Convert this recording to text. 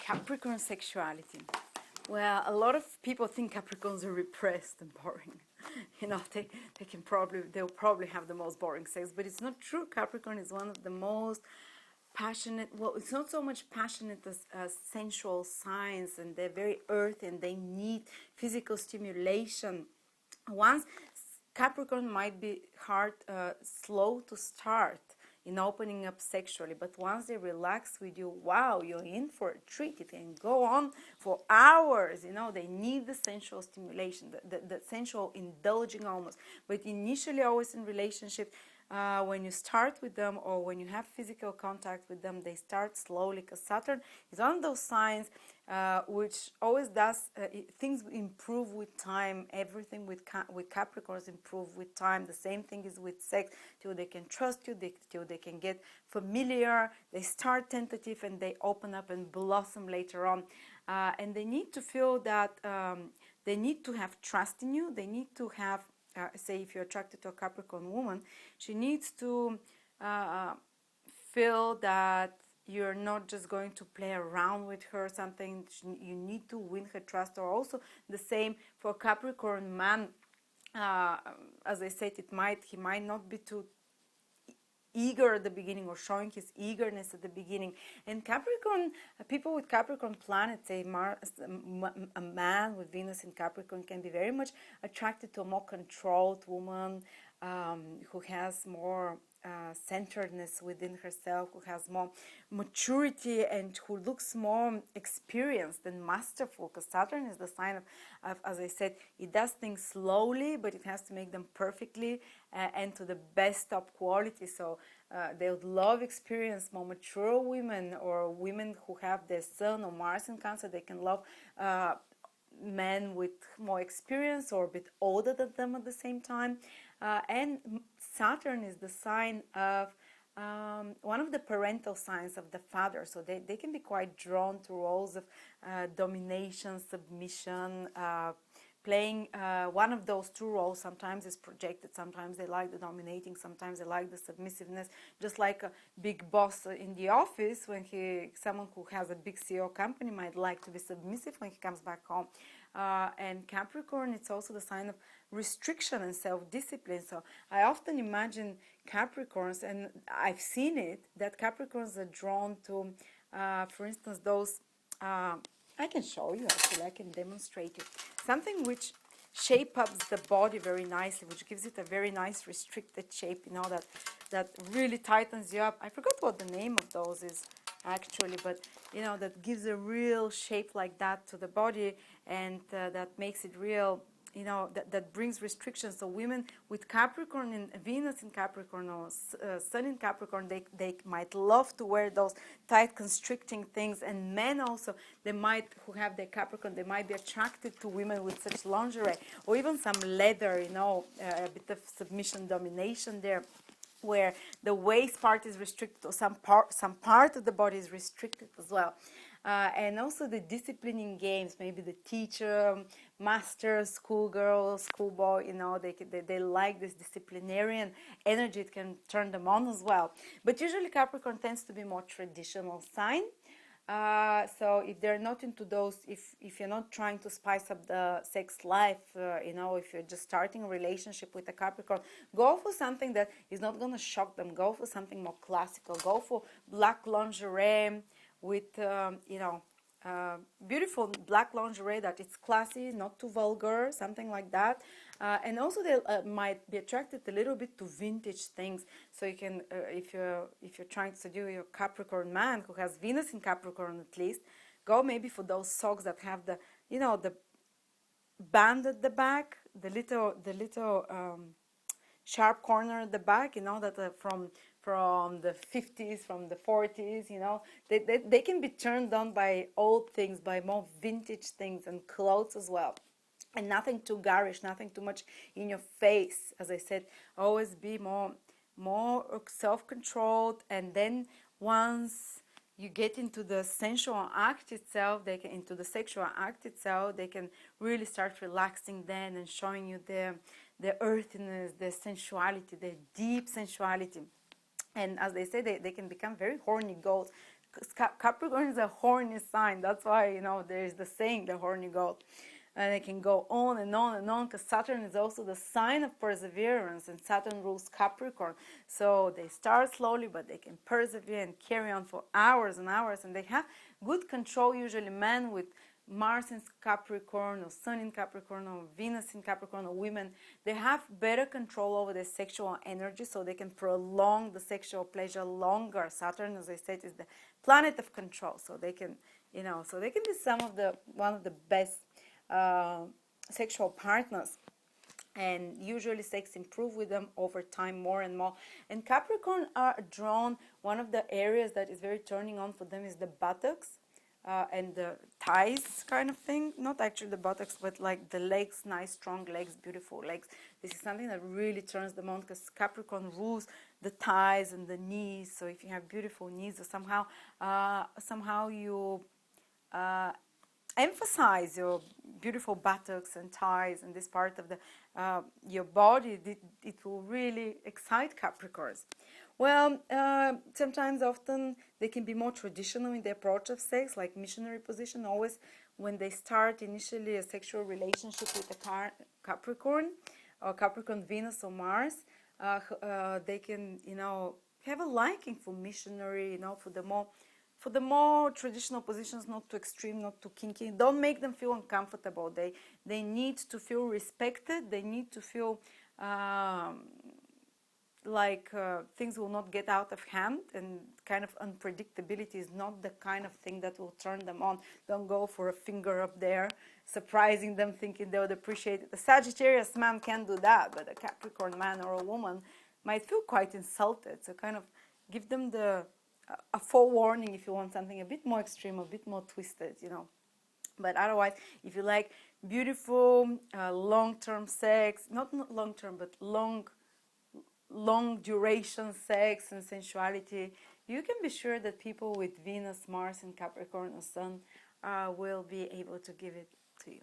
Capricorn sexuality. Well, a lot of people think Capricorns are repressed and boring. You know, they'll probably have the most boring sex, but it's not true. Capricorn is one of the most passionate, well, it's not so much passionate as sensual signs, and they're very earthy and they need physical stimulation. Once Capricorn might be slow to start in opening up sexually, but once they relax with you, wow, you're in for a treat. It can go on for hours. You know, they need the sensual stimulation, the sensual indulging almost. But initially, always in relationship, when you start with them or when you have physical contact with them, they start slowly, because Saturn is one of those signs which always does, things improve with time. Everything with Capricorns improve with time. The same thing is with sex, till they can trust you, till they can get familiar. They start tentative and they open up and blossom later on. And they need to feel that they need to have trust in you. They need to have, say if you're attracted to a Capricorn woman, she needs to feel that you're not just going to play around with her or something. You need to win her trust. Or also the same for a Capricorn man. As I said, he might not be too eager at the beginning or showing his eagerness at the beginning. And Capricorn, people with Capricorn planets, say a man with Venus in Capricorn can be very much attracted to a more controlled woman, who has more centeredness within herself, who has more maturity and who looks more experienced and masterful, because Saturn is the sign of, as I said, it does things slowly, but it has to make them perfectly and to the best top quality. So they would love experience more mature women, or women who have their Sun or Mars in Cancer. They can love men with more experience or a bit older than them at the same time. And Saturn is the sign of one of the parental signs of the father. So they can be quite drawn to roles of domination, submission, playing one of those two roles. Sometimes is projected, sometimes they like the dominating, sometimes they like the submissiveness. Just like a big boss in the office, when someone who has a big CEO company might like to be submissive when he comes back home. And Capricorn, it's also the sign of restriction and self-discipline. So I often imagine Capricorns, and I've seen it, that Capricorns are drawn to, for instance, those, I can show you actually, I can demonstrate it. Something which shape up the body very nicely, which gives it a very nice restricted shape, you know, that really tightens you up. I forgot what the name of those is actually, but you know, that gives a real shape like that to the body, and that makes it real, you know, that brings restrictions. So women with Capricorn and Venus in Capricorn, or Sun in Capricorn, they might love to wear those tight constricting things. And men also, who have their Capricorn, they might be attracted to women with such lingerie, or even some leather, you know, a bit of submission, domination there, where the waist part is restricted, or some part of the body is restricted as well. And also the disciplining games, maybe the teacher, master, schoolgirl, schoolboy, you know, they like this disciplinarian energy. It can turn them on as well. But usually Capricorn tends to be more traditional sign. So if they're not into those, if you're not trying to spice up the sex life, you know, if you're just starting a relationship with a Capricorn, go for something that is not going to shock them. Go for something more classical. Go for black lingerie with, you know, beautiful black lingerie that it's classy, not too vulgar, something like that. And also they might be attracted a little bit to vintage things. So you can, if you're trying to seduce your Capricorn man who has Venus in Capricorn at least, go maybe for those socks that have the, you know, the band at the back, the little sharp corner at the back, you know, that from the 50s, from the 40s, you know, they can be turned on by old things, by more vintage things and clothes as well. And nothing too garish, nothing too much in your face. As I said, always be more self-controlled. And then once you get into the sensual act itself, into the sexual act itself, they can really start relaxing then and showing you the earthiness, the sensuality, the deep sensuality. And as they say, they can become very horny goats. Capricorn is a horny sign. That's why, you know, there is the saying, the horny goat. And it can go on and on and on, because Saturn is also the sign of perseverance, and Saturn rules Capricorn. So they start slowly, but they can persevere and carry on for hours and hours, and they have good control. Usually men with Mars in Capricorn or Sun in Capricorn or Venus in Capricorn, or women, they have better control over their sexual energy, so they can prolong the sexual pleasure longer. Saturn, as I said, is the planet of control, so they can, you know, so they can be one of the best sexual partners, and usually sex improve with them over time more and more. And Capricorn are drawn, one of the areas that is very turning on for them is the buttocks. And the thighs kind of thing, not actually the buttocks, but like the legs, nice strong legs, beautiful legs. This is something that really turns them on, because Capricorn rules the thighs and the knees. So if you have beautiful knees, or somehow you emphasize your beautiful buttocks and thighs and this part of the your body, it will really excite Capricorns. Well, sometimes often they can be more traditional in the approach of sex, like missionary position. Always when they start initially a sexual relationship with a Capricorn, or Capricorn Venus or Mars, they can, you know, have a liking for missionary, you know, for the more traditional positions, not too extreme, not too kinky. Don't make them feel uncomfortable. They need to feel respected. They need to feel like things will not get out of hand, and kind of unpredictability is not the kind of thing that will turn them on. Don't go for a finger up there, surprising them, thinking they would appreciate it. A Sagittarius man can do that, but a Capricorn man or a woman might feel quite insulted. So kind of give them a forewarning if you want something a bit more extreme, a bit more twisted, you know. But otherwise, if you like beautiful long-term sex, not long-term, but long duration sex and sensuality, you can be sure that people with Venus, Mars, and Capricorn or Sun will be able to give it to you.